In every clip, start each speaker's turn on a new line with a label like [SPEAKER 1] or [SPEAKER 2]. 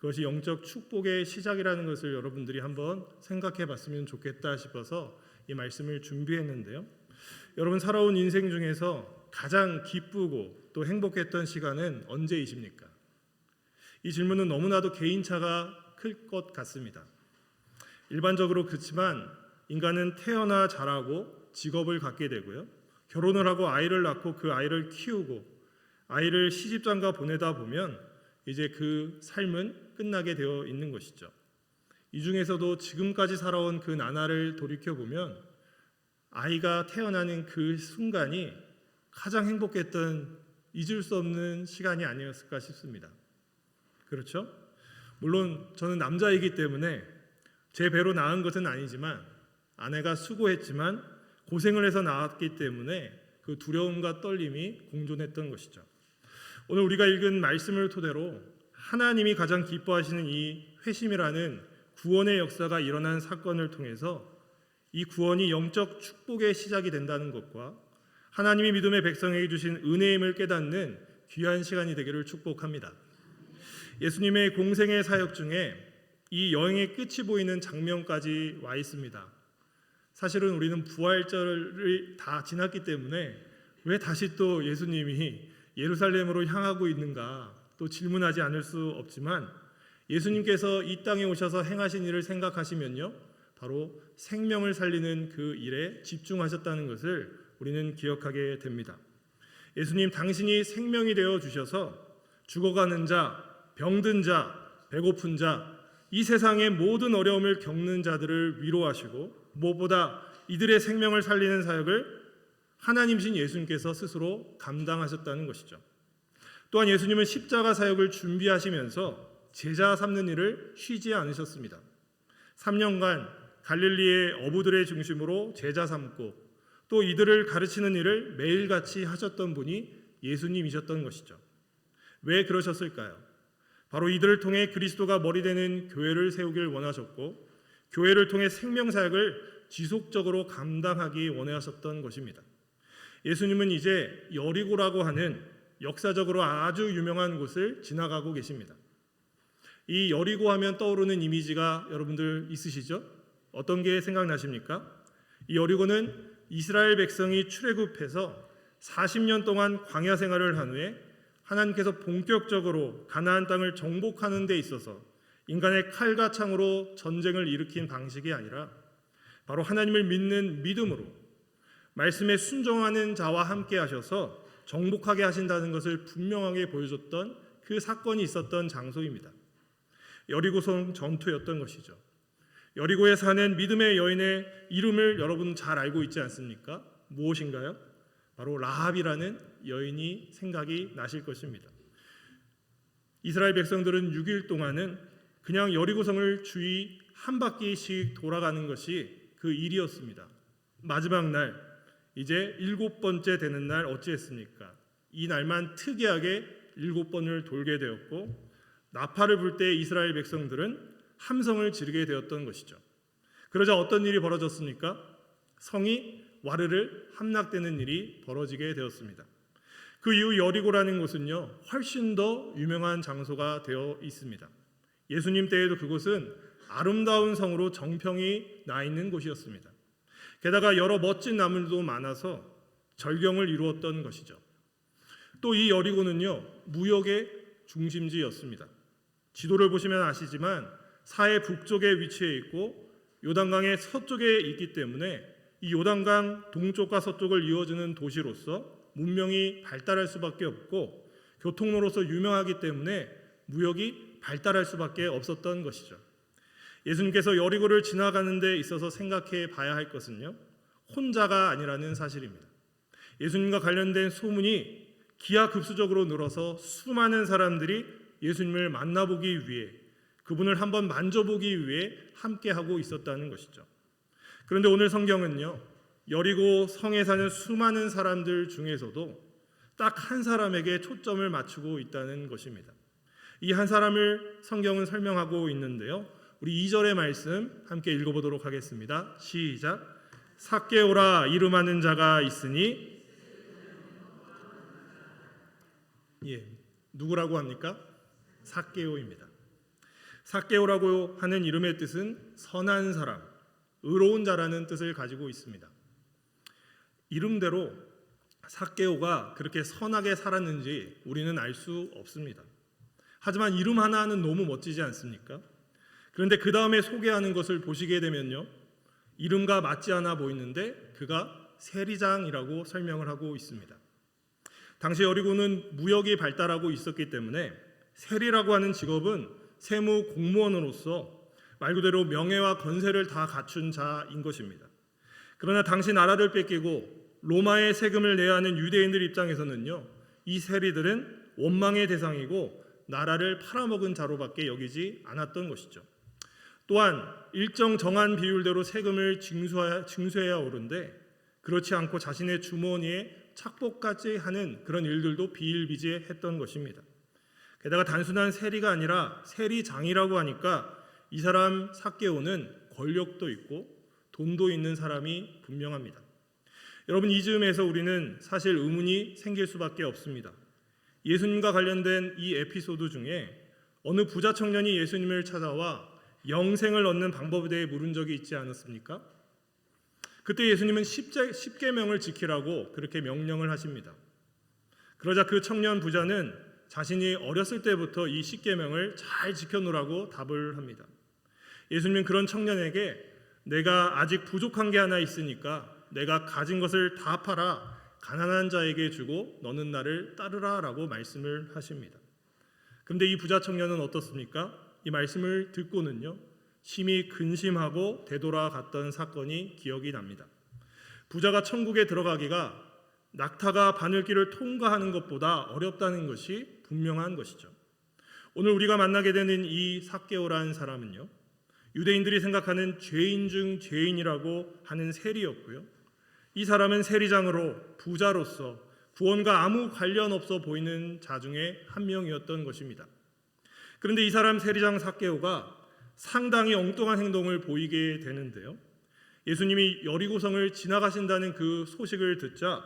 [SPEAKER 1] 그것이 영적 축복의 시작이라는 것을 여러분들이 한번 생각해 봤으면 좋겠다 싶어서 이 말씀을 준비했는데요. 여러분 살아온 인생 중에서 가장 기쁘고 또 행복했던 시간은 언제이십니까? 이 질문은 너무나도 개인차가 클 것 같습니다. 일반적으로 그렇지만 인간은 태어나 자라고 직업을 갖게 되고요. 결혼을 하고 아이를 낳고 그 아이를 키우고 아이를 시집장가 보내다 보면 이제 그 삶은 끝나게 되어 있는 것이죠. 이 중에서도 지금까지 살아온 그 나날을 돌이켜보면 아이가 태어나는 그 순간이 가장 행복했던 잊을 수 없는 시간이 아니었을까 싶습니다. 그렇죠? 물론 저는 남자이기 때문에 제 배로 낳은 것은 아니지만 아내가 수고했지만 고생을 해서 낳았기 때문에 그 두려움과 떨림이 공존했던 것이죠. 오늘 우리가 읽은 말씀을 토대로 하나님이 가장 기뻐하시는 이 회심이라는 구원의 역사가 일어난 사건을 통해서 이 구원이 영적 축복의 시작이 된다는 것과 하나님이 믿음의 백성에게 주신 은혜임을 깨닫는 귀한 시간이 되기를 축복합니다. 예수님의 공생의 사역 중에 이 여행의 끝이 보이는 장면까지 와 있습니다. 사실은 우리는 부활절을 다 지났기 때문에 왜 다시 또 예수님이 예루살렘으로 향하고 있는가 또 질문하지 않을 수 없지만 예수님께서 이 땅에 오셔서 행하신 일을 생각하시면요, 바로 생명을 살리는 그 일에 집중하셨다는 것을 우리는 기억하게 됩니다. 예수님 당신이 생명이 되어 주셔서 죽어가는 자, 병든 자, 배고픈 자, 이 세상의 모든 어려움을 겪는 자들을 위로하시고 무엇보다 이들의 생명을 살리는 사역을 하나님이신 예수님께서 스스로 감당하셨다는 것이죠. 또한 예수님은 십자가 사역을 준비하시면서 제자 삼는 일을 쉬지 않으셨습니다. 3년간 갈릴리의 어부들의 중심으로 제자 삼고 또 이들을 가르치는 일을 매일같이 하셨던 분이 예수님이셨던 것이죠. 왜 그러셨을까요? 바로 이들을 통해 그리스도가 머리 되는 교회를 세우길 원하셨고 교회를 통해 생명 사역을 지속적으로 감당하기 원하셨던 것입니다. 예수님은 이제 여리고라고 하는 역사적으로 아주 유명한 곳을 지나가고 계십니다. 이 여리고 하면 떠오르는 이미지가 여러분들 있으시죠? 어떤 게 생각나십니까? 이 여리고는 이스라엘 백성이 출애굽해서 40년 동안 광야 생활을 한 후에 하나님께서 본격적으로 가나안 땅을 정복하는 데 있어서 인간의 칼과 창으로 전쟁을 일으킨 방식이 아니라 바로 하나님을 믿는 믿음으로 말씀에 순종하는 자와 함께 하셔서 정복하게 하신다는 것을 분명하게 보여줬던 그 사건이 있었던 장소입니다. 여리고성 전투였던 것이죠. 여리고에 사는 믿음의 여인의 이름을 여러분 잘 알고 있지 않습니까? 무엇인가요? 바로 라합이라는 여인이 생각이 나실 것입니다. 이스라엘 백성들은 6일 동안은 그냥 여리고성을 주위 한 바퀴씩 돌아가는 것이 그 일이었습니다. 마지막 날 이제 7번째 되는 날 어찌했습니까? 이 날만 특이하게 7번을 돌게 되었고 나팔을 불 때 이스라엘 백성들은 함성을 지르게 되었던 것이죠. 그러자 어떤 일이 벌어졌습니까? 성이 와르르 함락되는 일이 벌어지게 되었습니다. 그 이후 여리고라는 곳은요, 훨씬 더 유명한 장소가 되어 있습니다. 예수님 때에도 그곳은 아름다운 성으로 정평이 나 있는 곳이었습니다. 게다가 여러 멋진 나무들도 많아서 절경을 이루었던 것이죠. 또 이 여리고는요, 무역의 중심지였습니다. 지도를 보시면 아시지만 사해 북쪽에 위치해 있고 요단강의 서쪽에 있기 때문에 이 요단강 동쪽과 서쪽을 이어주는 도시로서 문명이 발달할 수밖에 없고 교통로로서 유명하기 때문에 무역이 발달할 수밖에 없었던 것이죠. 예수님께서 여리고를 지나가는 데 있어서 생각해 봐야 할 것은요, 혼자가 아니라는 사실입니다. 예수님과 관련된 소문이 기하급수적으로 늘어서 수많은 사람들이 예수님을 만나보기 위해 그분을 한번 만져보기 위해 함께하고 있었다는 것이죠. 그런데 오늘 성경은요, 여리고 성에 사는 수많은 사람들 중에서도 딱 한 사람에게 초점을 맞추고 있다는 것입니다. 이 한 사람을 성경은 설명하고 있는데요, 우리 2절의 말씀 함께 읽어보도록 하겠습니다. 시작. 삭개오라 이름하는 자가 있으니, 누구라고 합니까? 삭개오입니다. 삭개오라고 하는 이름의 뜻은 선한 사람, 의로운 자라는 뜻을 가지고 있습니다. 이름대로 삭개오가 그렇게 선하게 살았는지 우리는 알 수 없습니다. 하지만 이름 하나는 너무 멋지지 않습니까? 그런데 그 다음에 소개하는 것을 보시게 되면요, 이름과 맞지 않아 보이는데 그가 세리장이라고 설명을 하고 있습니다. 당시 여리고는 무역이 발달하고 있었기 때문에 세리라고 하는 직업은 세무 공무원으로서 말 그대로 명예와 권세를 다 갖춘 자인 것입니다. 그러나 당시 나라를 뺏기고 로마의 세금을 내야 하는 유대인들 입장에서는요, 이 세리들은 원망의 대상이고 나라를 팔아먹은 자로밖에 여기지 않았던 것이죠. 또한 일정 정한 비율대로 세금을 징수해야 오는데 그렇지 않고 자신의 주머니에 착복까지 하는 그런 일들도 비일비재했던 것입니다. 게다가 단순한 세리가 아니라 세리장이라고 하니까 이 사람 삭개오는 권력도 있고 돈도 있는 사람이 분명합니다. 여러분, 이 즈음에서 우리는 사실 의문이 생길 수밖에 없습니다. 예수님과 관련된 이 에피소드 중에 어느 부자 청년이 예수님을 찾아와 영생을 얻는 방법에 대해 물은 적이 있지 않았습니까? 그때 예수님은 십계명을 지키라고 그렇게 명령을 하십니다. 그러자 그 청년 부자는 자신이 어렸을 때부터 이 십계명을 잘 지켜놓으라고 답을 합니다. 예수님은 그런 청년에게 내가 아직 부족한 게 하나 있으니까 내가 가진 것을 다 팔아 가난한 자에게 주고 너는 나를 따르라 라고 말씀을 하십니다. 그런데 이 부자 청년은 어떻습니까? 이 말씀을 듣고는요, 심히 근심하고 되돌아갔던 사건이 기억이 납니다. 부자가 천국에 들어가기가 낙타가 바늘길을 통과하는 것보다 어렵다는 것이 분명한 것이죠. 오늘 우리가 만나게 되는 이 삭개오라는 사람은요, 유대인들이 생각하는 죄인 중 죄인이라고 하는 세리였고요, 이 사람은 세리장으로 부자로서 구원과 아무 관련 없어 보이는 자 중에 한 명이었던 것입니다. 그런데 이 사람 세리장 삭개오가 상당히 엉뚱한 행동을 보이게 되는데요, 예수님이 여리고성을 지나가신다는 그 소식을 듣자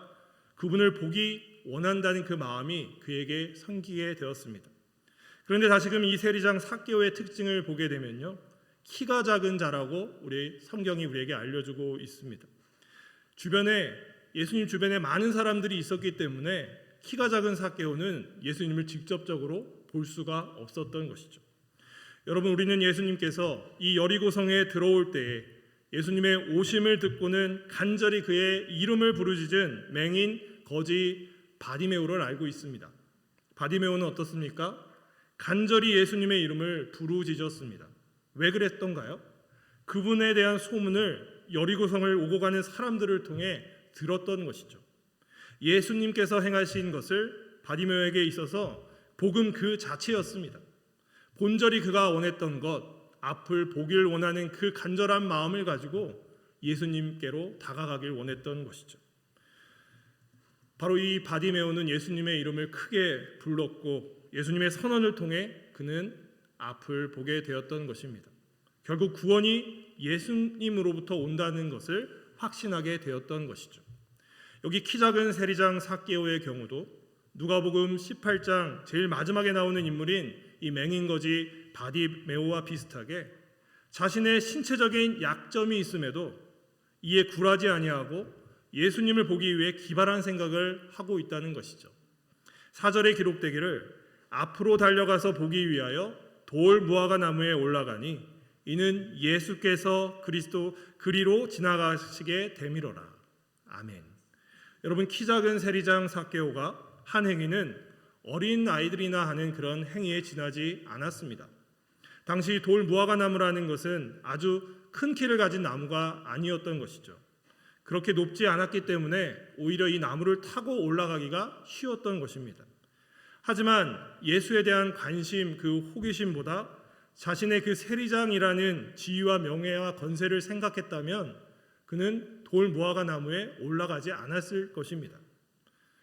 [SPEAKER 1] 그분을 보기 원한다는 그 마음이 그에게 생기게 되었습니다. 그런데 다시금 이 세리장 삭개오의 특징을 보게 되면요, 키가 작은 자라고 우리 성경이 우리에게 알려주고 있습니다. 예수님 주변에 많은 사람들이 있었기 때문에 키가 작은 삭개오는 예수님을 직접적으로 볼 수가 없었던 것이죠. 여러분, 우리는 예수님께서 이 여리고성에 들어올 때에 예수님의 오심을 듣고는 간절히 그의 이름을 부르짖은 맹인 거지 바디메오를 알고 있습니다. 바디메오는 어떻습니까? 간절히 예수님의 이름을 부르짖었습니다. 왜 그랬던가요? 그분에 대한 소문을 여리고성을 오고 가는 사람들을 통해 들었던 것이죠. 예수님께서 행하신 것을 바디메오에게 있어서 복음 그 자체였습니다. 본절이 그가 원했던 것, 앞을 보길 원하는 그 간절한 마음을 가지고 예수님께로 다가가길 원했던 것이죠. 바로 이 바디메오는 예수님의 이름을 크게 불렀고 예수님의 선언을 통해 그는 앞을 보게 되었던 것입니다. 결국 구원이 예수님으로부터 온다는 것을 확신하게 되었던 것이죠. 여기 키 작은 세리장 삭개오의 경우도 누가복음 18장 제일 마지막에 나오는 인물인 이 맹인거지 바디메오와 비슷하게 자신의 신체적인 약점이 있음에도 이에 굴하지 아니하고 예수님을 보기 위해 기발한 생각을 하고 있다는 것이죠. 4절에 기록되기를 앞으로 달려가서 보기 위하여 돌 무화과 나무에 올라가니 이는 예수께서 그리로 지나가시게 되미로라. 아멘. 여러분, 키 작은 세리장 삭개오가 한 행위는 어린 아이들이나 하는 그런 행위에 지나지 않았습니다. 당시 돌 무화과 나무라는 것은 아주 큰 키를 가진 나무가 아니었던 것이죠. 그렇게 높지 않았기 때문에 오히려 이 나무를 타고 올라가기가 쉬웠던 것입니다. 하지만 예수에 대한 관심, 그 호기심보다 자신의 그 세리장이라는 지위와 명예와 권세를 생각했다면 그는 돌 무화과 나무에 올라가지 않았을 것입니다.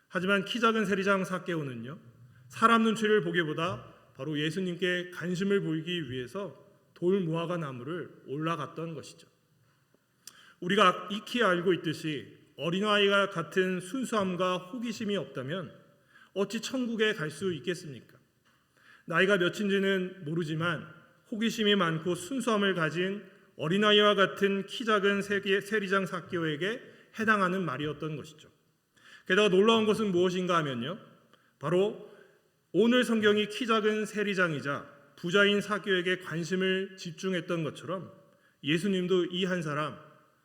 [SPEAKER 1] 하지만 키 작은 세리장 삭개오는요, 사람 눈치를 보기보다 바로 예수님께 관심을 보이기 위해서 돌 무화과 나무를 올라갔던 것이죠. 우리가 익히 알고 있듯이 어린아이와 같은 순수함과 호기심이 없다면 어찌 천국에 갈 수 있겠습니까? 나이가 몇인지는 모르지만 호기심이 많고 순수함을 가진 어린아이와 같은 키 작은 세리장 삭개오에게 해당하는 말이었던 것이죠. 게다가 놀라운 것은 무엇인가 하면요, 바로 오늘 성경이 키 작은 세리장이자 부자인 삭개오에게 관심을 집중했던 것처럼 예수님도 이 한 사람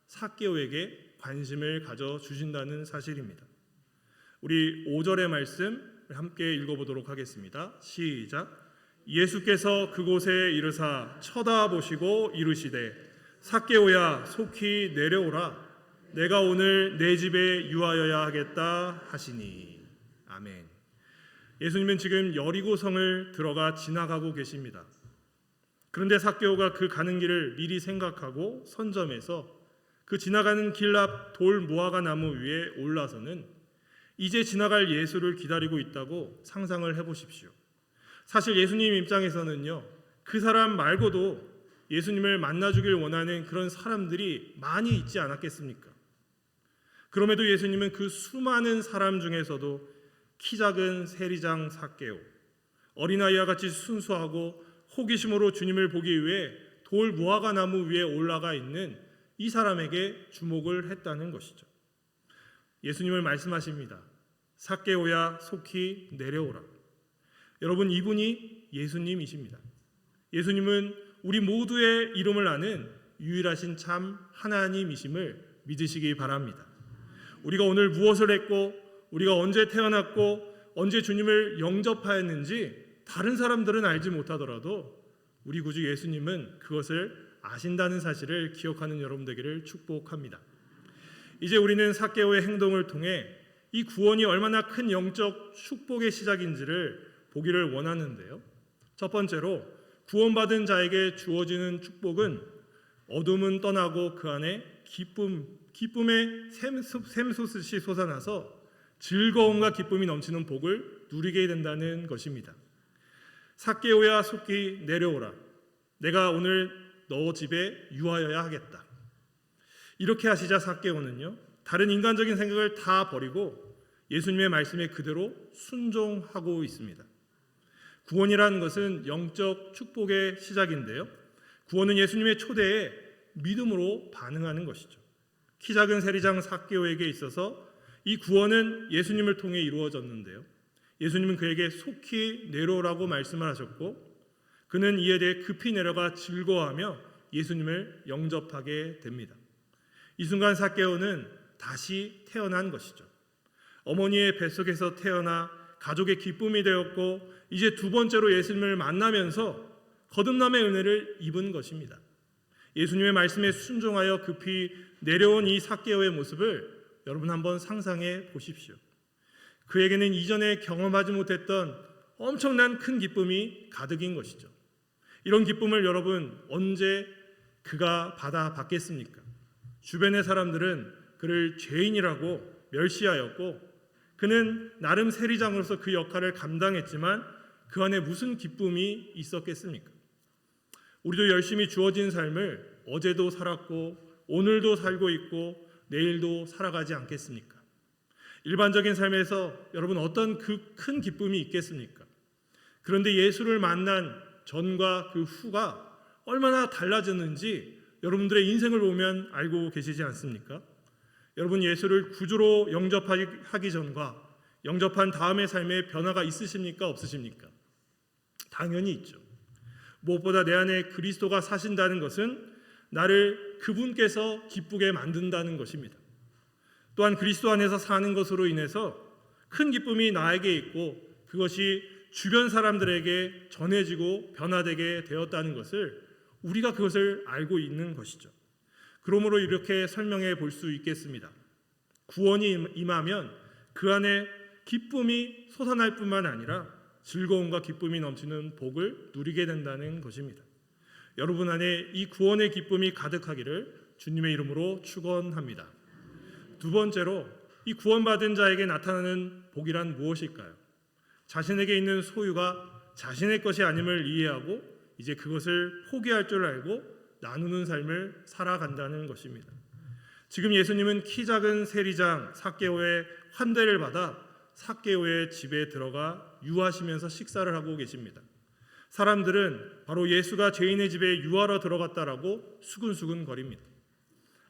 [SPEAKER 1] 삭개오에게 관심을 가져주신다는 사실입니다. 우리 5절의 말씀 함께 읽어보도록 하겠습니다. 시작. 예수께서 그곳에 이르사 쳐다보시고 이르시되 삭개오야 속히 내려오라 내가 오늘 내 집에 유하여야 하겠다 하시니. 아멘. 예수님은 지금 여리고성을 들어가 지나가고 계십니다. 그런데 삭개오가 그 가는 길을 미리 생각하고 선점해서 그 지나가는 길 앞 돌 무화과 나무 위에 올라서는 이제 지나갈 예수를 기다리고 있다고 상상을 해보십시오. 사실 예수님 입장에서는요, 그 사람 말고도 예수님을 만나주길 원하는 그런 사람들이 많이 있지 않았겠습니까? 그럼에도 예수님은 그 수많은 사람 중에서도 키 작은 세리장 삭개오, 어린아이와 같이 순수하고 호기심으로 주님을 보기 위해 돌 무화과 나무 위에 올라가 있는 이 사람에게 주목을 했다는 것이죠. 예수님을 말씀하십니다. 삭개오야 속히 내려오라. 여러분, 이분이 예수님이십니다. 예수님은 우리 모두의 이름을 아는 유일하신 참 하나님이심을 믿으시기 바랍니다. 우리가 오늘 무엇을 했고 우리가 언제 태어났고 언제 주님을 영접하였는지 다른 사람들은 알지 못하더라도 우리 구주 예수님은 그것을 아신다는 사실을 기억하는 여러분 되기를 축복합니다. 이제 우리는 삭개오의 행동을 통해 이 구원이 얼마나 큰 영적 축복의 시작인지를 보기를 원하는데요. 첫 번째로 구원받은 자에게 주어지는 축복은 어둠은 떠나고 그 안에 기쁨의 샘솟듯이 솟아나서 즐거움과 기쁨이 넘치는 복을 누리게 된다는 것입니다. 삭개오야 속히 내려오라. 내가 오늘 너 집에 유하여야 하겠다. 이렇게 하시자 삭개오는요, 다른 인간적인 생각을 다 버리고 예수님의 말씀에 그대로 순종하고 있습니다. 구원이라는 것은 영적 축복의 시작인데요, 구원은 예수님의 초대에 믿음으로 반응하는 것이죠. 키 작은 세리장 삭개오에게 있어서 이 구원은 예수님을 통해 이루어졌는데요, 예수님은 그에게 속히 내려오라고 말씀을 하셨고 그는 이에 대해 급히 내려가 즐거워하며 예수님을 영접하게 됩니다. 이 순간 삭개오는 다시 태어난 것이죠. 어머니의 뱃속에서 태어나 가족의 기쁨이 되었고 이제 두 번째로 예수님을 만나면서 거듭남의 은혜를 입은 것입니다. 예수님의 말씀에 순종하여 급히 내려온 이 삭개오의 모습을 여러분 한번 상상해 보십시오. 그에게는 이전에 경험하지 못했던 엄청난 큰 기쁨이 가득인 것이죠. 이런 기쁨을 여러분 언제 그가 받겠습니까? 주변의 사람들은 그를 죄인이라고 멸시하였고 그는 나름 세리장으로서 그 역할을 감당했지만 그 안에 무슨 기쁨이 있었겠습니까? 우리도 열심히 주어진 삶을 어제도 살았고 오늘도 살고 있고 내일도 살아가지 않겠습니까? 일반적인 삶에서 여러분 어떤 그 큰 기쁨이 있겠습니까? 그런데 예수를 만난 전과 그 후가 얼마나 달라졌는지 여러분들의 인생을 보면 알고 계시지 않습니까? 여러분 예수를 구주로 영접하기 전과 영접한 다음의 삶에 변화가 있으십니까? 없으십니까? 당연히 있죠. 무엇보다 내 안에 그리스도가 사신다는 것은 나를 그분께서 기쁘게 만든다는 것입니다. 또한 그리스도 안에서 사는 것으로 인해서 큰 기쁨이 나에게 있고 그것이 주변 사람들에게 전해지고 변화되게 되었다는 것을 우리가 그것을 알고 있는 것이죠. 그러므로 이렇게 설명해 볼 수 있겠습니다. 구원이 임하면 그 안에 기쁨이 솟아날 뿐만 아니라 즐거움과 기쁨이 넘치는 복을 누리게 된다는 것입니다. 여러분 안에 이 구원의 기쁨이 가득하기를 주님의 이름으로 축원합니다. 두 번째로 이 구원받은 자에게 나타나는 복이란 무엇일까요? 자신에게 있는 소유가 자신의 것이 아님을 이해하고 이제 그것을 포기할 줄 알고 나누는 삶을 살아간다는 것입니다. 지금 예수님은 키 작은 세리장 삭개오의 환대를 받아 삭개오의 집에 들어가 유하시면서 식사를 하고 계십니다. 사람들은 바로 예수가 죄인의 집에 유하러 들어갔다라고 수근수근 거립니다.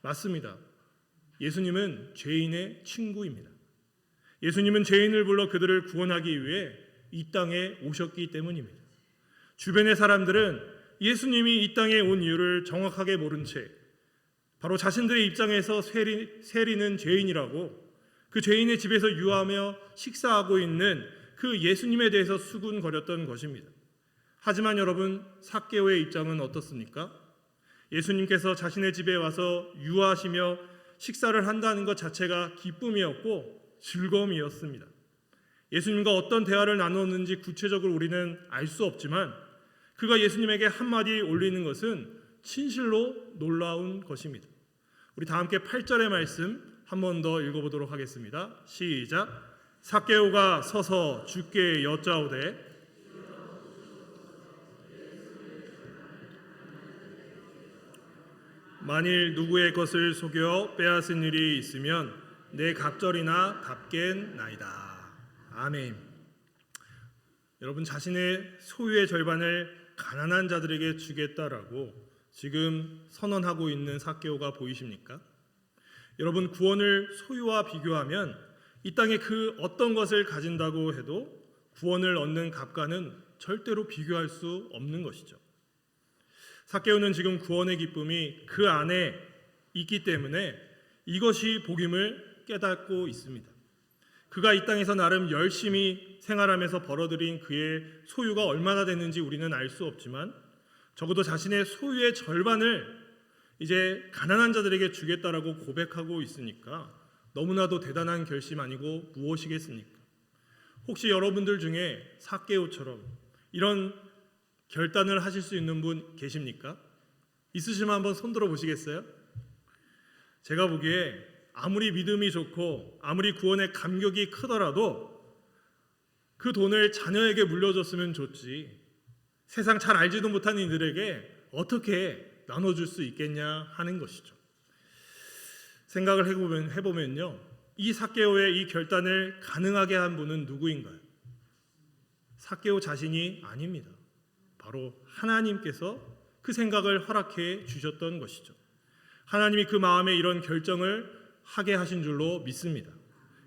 [SPEAKER 1] 맞습니다. 예수님은 죄인의 친구입니다. 예수님은 죄인을 불러 그들을 구원하기 위해 이 땅에 오셨기 때문입니다. 주변의 사람들은 예수님이 이 땅에 온 이유를 정확하게 모른 채 바로 자신들의 입장에서 세리는 죄인이라고 그 죄인의 집에서 유하며 식사하고 있는 그 예수님에 대해서 수군거렸던 것입니다. 하지만 여러분, 삭개오의 입장은 어떻습니까? 예수님께서 자신의 집에 와서 유하시며 식사를 한다는 것 자체가 기쁨이었고 즐거움이었습니다. 예수님과 어떤 대화를 나눴는지 구체적으로 우리는 알 수 없지만 그가 예수님에게 한마디 올리는 것은 진실로 놀라운 것입니다. 우리 다 함께 8절의 말씀 한 번 더 읽어보도록 하겠습니다. 시작. 삭개오가 서서 주께 여짜오되 만일 누구의 것을 속여 빼앗은 일이 있으면 내 갑절이나 갚겠나이다. 아멘. 여러분, 자신의 소유의 절반을 가난한 자들에게 주겠다라고 지금 선언하고 있는 삭개오가 보이십니까? 여러분, 구원을 소유와 비교하면 이 땅에 그 어떤 것을 가진다고 해도 구원을 얻는 값과는 절대로 비교할 수 없는 것이죠. 삭개오는 지금 구원의 기쁨이 그 안에 있기 때문에 이것이 복임을 깨닫고 있습니다. 그가 이 땅에서 나름 열심히 생활하면서 벌어들인 그의 소유가 얼마나 됐는지 우리는 알 수 없지만 적어도 자신의 소유의 절반을 이제 가난한 자들에게 주겠다라고 고백하고 있으니까 너무나도 대단한 결심 아니고 무엇이겠습니까? 혹시 여러분들 중에 삭개오처럼 이런 결단을 하실 수 있는 분 계십니까? 있으시면 한번 손들어 보시겠어요? 제가 보기에 아무리 믿음이 좋고 아무리 구원의 감격이 크더라도 그 돈을 자녀에게 물려줬으면 좋지 세상 잘 알지도 못하는 이들에게 어떻게 나눠줄 수 있겠냐 하는 것이죠. 생각을 해보면요, 이 삭개오의 이 결단을 가능하게 한 분은 누구인가요? 삭개오 자신이 아닙니다. 바로 하나님께서 그 생각을 허락해 주셨던 것이죠. 하나님이 그 마음에 이런 결정을 하게 하신 줄로 믿습니다.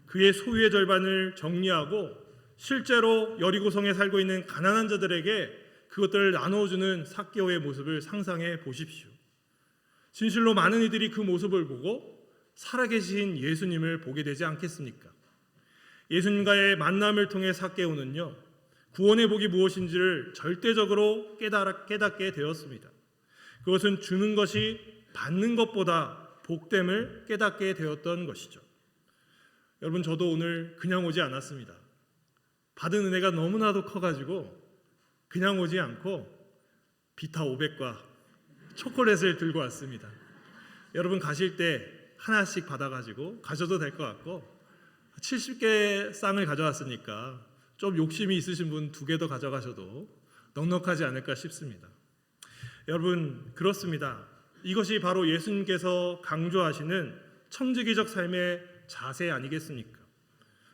[SPEAKER 1] 그의 소유의 절반을 정리하고 실제로 여리고성에 살고 있는 가난한 자들에게 그것들을 나눠주는 삭개오의 모습을 상상해 보십시오. 진실로 많은 이들이 그 모습을 보고 살아계신 예수님을 보게 되지 않겠습니까? 예수님과의 만남을 통해 삭개오는요, 구원의 복이 무엇인지를 절대적으로 깨닫게 되었습니다. 그것은 주는 것이 받는 것보다 복됨을 깨닫게 되었던 것이죠. 여러분, 저도 오늘 그냥 오지 않았습니다. 받은 은혜가 너무나도 커가지고 그냥 오지 않고 비타 500과 초콜릿을 들고 왔습니다. 여러분, 가실 때 하나씩 받아가지고 가셔도 될 것 같고 70개 쌍을 가져왔으니까 좀 욕심이 있으신 분 2개 더 가져가셔도 넉넉하지 않을까 싶습니다. 여러분, 그렇습니다. 이것이 바로 예수님께서 강조하시는 청지기적 삶의 자세 아니겠습니까?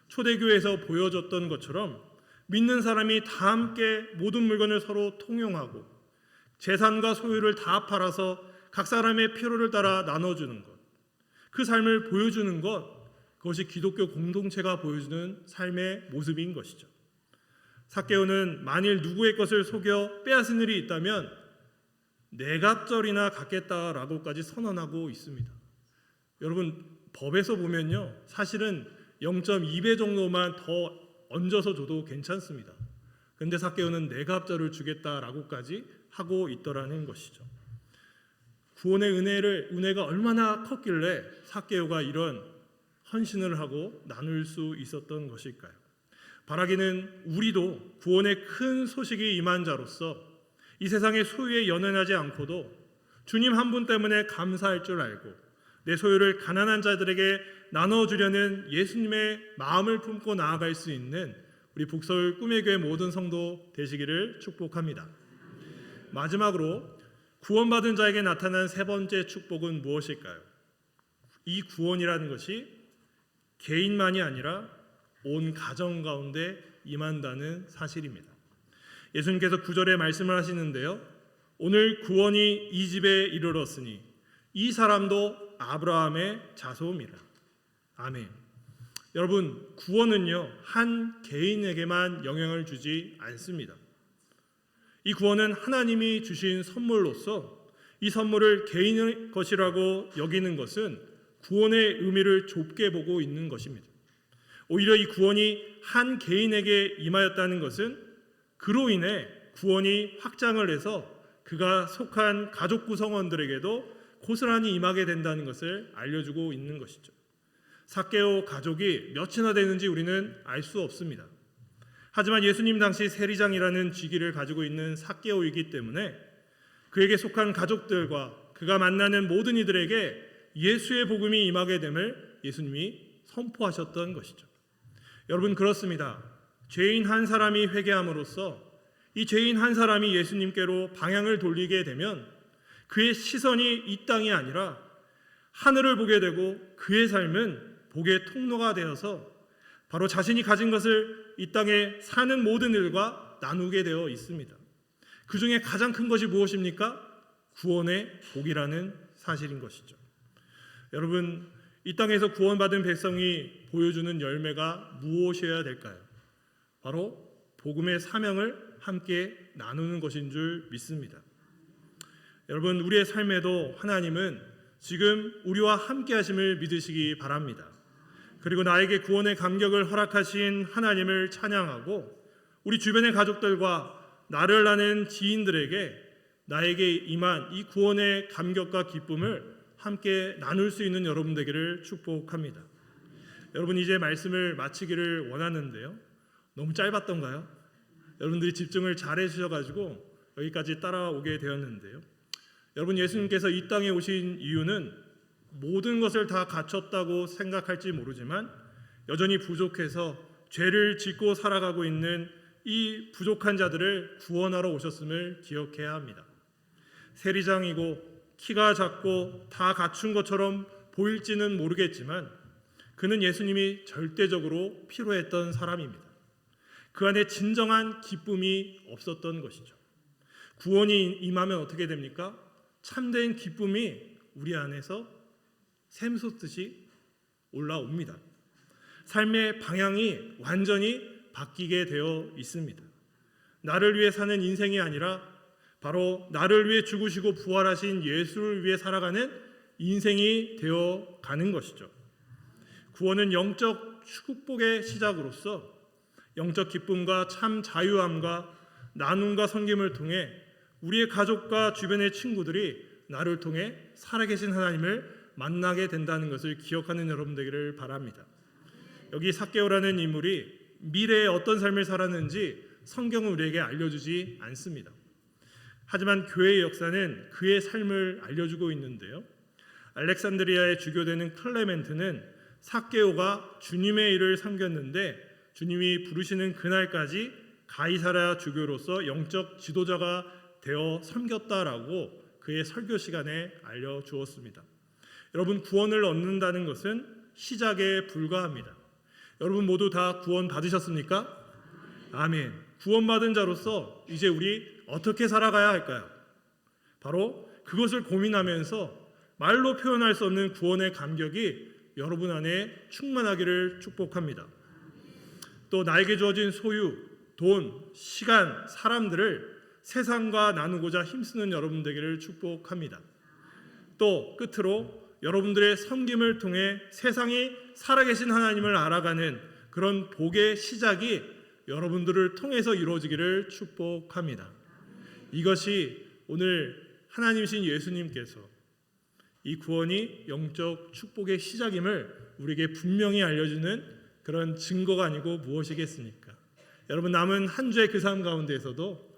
[SPEAKER 1] 초대교회에서 보여줬던 것처럼 믿는 사람이 다 함께 모든 물건을 서로 통용하고 재산과 소유를 다 팔아서 각 사람의 필요를 따라 나눠주는 것, 그 삶을 보여주는 것, 그것이 기독교 공동체가 보여주는 삶의 모습인 것이죠. 삭개오는 만일 누구의 것을 속여 빼앗은 일이 있다면 내 갑절이나 갚겠다라고까지 선언하고 있습니다. 여러분, 법에서 보면요, 사실은 0.2배 정도만 더 얹어서 줘도 괜찮습니다. 그런데 삭개오는 내 갑절을 주겠다라고까지 하고 있더라는 것이죠. 구원의 은혜가 얼마나 컸길래 삭개오가 이런 헌신을 하고 나눌 수 있었던 것일까요? 바라기는 우리도 구원의 큰 소식이 임한 자로서 이 세상의 소유에 연연하지 않고도 주님 한 분 때문에 감사할 줄 알고 내 소유를 가난한 자들에게 나눠주려는 예수님의 마음을 품고 나아갈 수 있는 우리 북서울 꿈의 교회 모든 성도 되시기를 축복합니다. 마지막으로 구원받은 자에게 나타난 세 번째 축복은 무엇일까요? 이 구원이라는 것이 개인만이 아니라 온 가정 가운데 임한다는 사실입니다. 예수님께서 9절에 말씀을 하시는데요. 오늘 구원이 이 집에 이르렀으니 이 사람도 아브라함의 자손이라. 아멘. 여러분, 구원은요 한 개인에게만 영향을 주지 않습니다. 이 구원은 하나님이 주신 선물로서 이 선물을 개인의 것이라고 여기는 것은 구원의 의미를 좁게 보고 있는 것입니다. 오히려 이 구원이 한 개인에게 임하였다는 것은 그로 인해 구원이 확장을 해서 그가 속한 가족 구성원들에게도 고스란히 임하게 된다는 것을 알려주고 있는 것이죠. 삭개오 가족이 몇이나 되는지 우리는 알 수 없습니다. 하지만 예수님 당시 세리장이라는 직위를 가지고 있는 삭개오이기 때문에 그에게 속한 가족들과 그가 만나는 모든 이들에게 예수의 복음이 임하게 됨을 예수님이 선포하셨던 것이죠. 여러분, 그렇습니다. 죄인 한 사람이 회개함으로써 이 죄인 한 사람이 예수님께로 방향을 돌리게 되면 그의 시선이 이 땅이 아니라 하늘을 보게 되고 그의 삶은 복의 통로가 되어서 바로 자신이 가진 것을 이 땅에 사는 모든 일과 나누게 되어 있습니다. 그 중에 가장 큰 것이 무엇입니까? 구원의 복이라는 사실인 것이죠. 여러분, 이 땅에서 구원받은 백성이 보여주는 열매가 무엇이어야 될까요? 바로 복음의 사명을 함께 나누는 것인 줄 믿습니다. 여러분, 우리의 삶에도 하나님은 지금 우리와 함께 하심을 믿으시기 바랍니다. 그리고 나에게 구원의 감격을 허락하신 하나님을 찬양하고 우리 주변의 가족들과 나를 아는 지인들에게 나에게 임한 이 구원의 감격과 기쁨을 함께 나눌 수 있는 여러분 되기를 축복합니다. 여러분, 이제 말씀을 마치기를 원하는데요. 너무 짧았던가요? 여러분들이 집중을 잘 해주셔가지고 여기까지 따라오게 되었는데요. 여러분, 예수님께서 이 땅에 오신 이유는 모든 것을 다 갖췄다고 생각할지 모르지만 여전히 부족해서 죄를 짓고 살아가고 있는 이 부족한 자들을 구원하러 오셨음을 기억해야 합니다. 세리장이고 키가 작고 다 갖춘 것처럼 보일지는 모르겠지만 그는 예수님이 절대적으로 필요했던 사람입니다. 그 안에 진정한 기쁨이 없었던 것이죠. 구원이 임하면 어떻게 됩니까? 참된 기쁨이 우리 안에서 샘솟듯이 올라옵니다. 삶의 방향이 완전히 바뀌게 되어 있습니다. 나를 위해 사는 인생이 아니라 바로 나를 위해 죽으시고 부활하신 예수를 위해 살아가는 인생이 되어 가는 것이죠. 구원은 영적 축복의 시작으로서 영적 기쁨과 참 자유함과 나눔과 섬김을 통해 우리의 가족과 주변의 친구들이 나를 통해 살아계신 하나님을 만나게 된다는 것을 기억하는 여러분 되기를 바랍니다. 여기 삭개오라는 인물이 미래에 어떤 삶을 살았는지 성경은 우리에게 알려주지 않습니다. 하지만 교회의 역사는 그의 삶을 알려주고 있는데요. 알렉산드리아의 주교되는 클레멘트는 삭개오가 주님의 일을 섬겼는데 주님이 부르시는 그날까지 가이사랴 주교로서 영적 지도자가 되어 섬겼다라고 그의 설교 시간에 알려주었습니다. 여러분, 구원을 얻는다는 것은 시작에 불과합니다. 여러분 모두 다 구원 받으셨습니까? 아멘. 구원받은 자로서 이제 우리 어떻게 살아가야 할까요? 바로 그것을 고민하면서 말로 표현할 수 없는 구원의 감격이 여러분 안에 충만하기를 축복합니다. 또 나에게 주어진 소유, 돈, 시간, 사람들을 세상과 나누고자 힘쓰는 여러분 되기를 축복합니다. 또 끝으로 여러분들의 섬김을 통해 세상이 살아계신 하나님을 알아가는 그런 복의 시작이 여러분들을 통해서 이루어지기를 축복합니다. 이것이 오늘 하나님이신 예수님께서 이 구원이 영적 축복의 시작임을 우리에게 분명히 알려주는 그런 증거가 아니고 무엇이겠습니까? 여러분, 남은 한 주의 그 삶 가운데에서도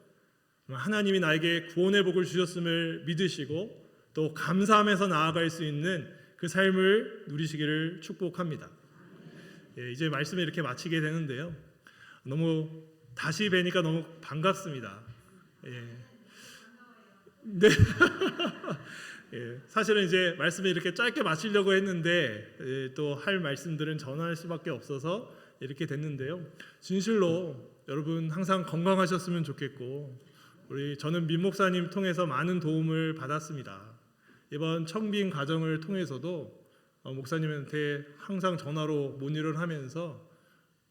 [SPEAKER 1] 하나님이 나에게 구원의 복을 주셨음을 믿으시고 또 감사하면서 나아갈 수 있는 그 삶을 누리시기를 축복합니다. 이제 말씀을 이렇게 마치게 되는데요. 너무 다시 뵈니까 너무 반갑습니다. 네. 사실은 이제 말씀을 이렇게 짧게 마치려고 했는데 또 할 말씀들은 전할 수밖에 없어서 이렇게 됐는데요. 진실로 여러분 항상 건강하셨으면 좋겠고 저는 민 목사님 통해서 많은 도움을 받았습니다. 이번 청빙 과정을 통해서도 목사님한테 항상 전화로 문의를 하면서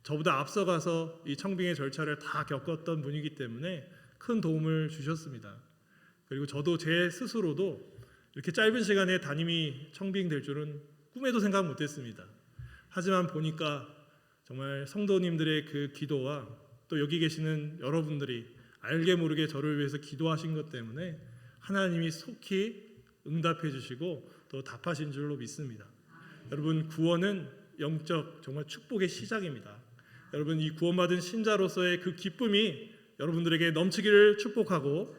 [SPEAKER 1] 저보다 앞서가서 이 청빙의 절차를 다 겪었던 분이기 때문에 큰 도움을 주셨습니다. 그리고 저도 제 스스로도 이렇게 짧은 시간에 담임이 청빙될 줄은 꿈에도 생각 못했습니다. 하지만 보니까 정말 성도님들의 그 기도와 또 여기 계시는 여러분들이 알게 모르게 저를 위해서 기도하신 것 때문에 하나님이 속히 응답해 주시고 또 답하신 줄로 믿습니다. 여러분, 구원은 영적 정말 축복의 시작입니다. 여러분, 이 구원받은 신자로서의 그 기쁨이 여러분들에게 넘치기를 축복하고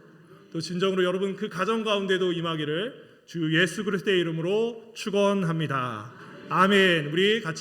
[SPEAKER 1] 또 진정으로 여러분 그 가정 가운데도 임하기를 주 예수 그리스도의 이름으로 축원합니다. 아멘. 우리 같이